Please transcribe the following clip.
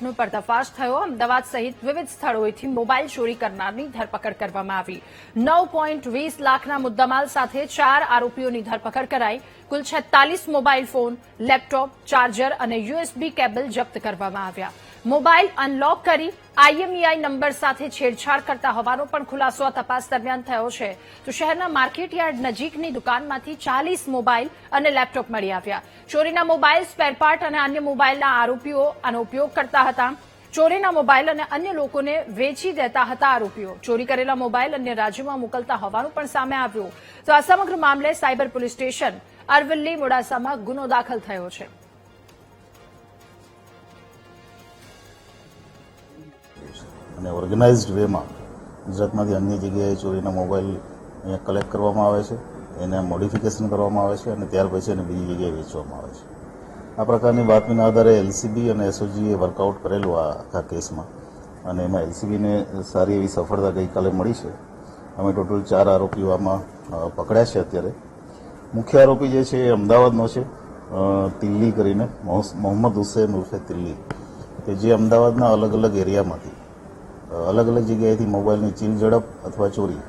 રેકેટનો પર્દાફાશ થયો। અમદાવાદ સહિત વિવિધ સ્થળોએથી મોબાઈલ ચોરી કરનારની ધરપકડ કરવામાં આવી। 9.20 લાખના મુદ્દામાલ સાથે 4 આરોપીઓની ધરપકડ કરાઈ। કુલ 46 મોબાઈલ ફોન, લેપટોપ, ચાર્જર અને યુએસબી કેબલ જપ્ત કરવામાં આવ્યા। મોબાઈલ અનલોક કરી આઈએમઈઆઈ નંબર સાથે છેડછાડ કરતા હોવાનો પણ ખુલાસો આ તપાસ દરમિયાન થયો છે। તો શહેરના માર્કેટયાર્ડ નજીકની દુકાનમાંથી 40 મોબાઈલ અને લેપટોપ મળી આવ્યા। ચોરીના મોબાઈલ, સ્પેરપાર્ટ અને અન્ય મોબાઈલના આરોપીઓ આનો ઉપયોગ કરતા હતા। ચોરીના મોબાઈલ અને અન્ય લોકોને વેચી દેતા હતા આરોપીઓ। ચોરી કરેલા મોબાઈલ અન્ય રાજ્યોમાં મોકલતા હોવાનું પણ સામે આવ્યું। તો આ સમગ્ર મામલે સાયબર પોલીસ સ્ટેશન અરવલ્લી મોડાસામાં ગુનો દાખલ થયો છે। અને ઓર્ગેનાઇઝડ વેમાં ગુજરાતમાંથી અન્ય જગ્યાએ ચોરીના મોબાઈલ અહીંયા કલેક્ટ કરવામાં આવે છે, એને મોડિફિકેશન કરવામાં આવે છે અને ત્યાર પછી એને બીજી જગ્યાએ વેચવામાં આવે છે। આ પ્રકારની બાતમીના આધારે એલસીબી અને એસઓજીએ વર્કઆઉટ કરેલું આ આખા કેસમાં અને એમાં એલસીબીને સારી એવી સફળતા ગઈકાલે મળી છે। અમે ટોટલ 4 આરોપીઓ આમાં પકડ્યા છે। અત્યારે મુખ્ય આરોપી જે છે એ અમદાવાદનો છે, તિલ્લી કરીને મોહમ્મદ હુસૈન ઉર્ફે તિલ્લી, કે જે અમદાવાદના અલગ અલગ એરિયામાંથી અલગ અલગ જગ્યાએથી મોબાઈલની ચીલ ઝડપ અથવા ચોરી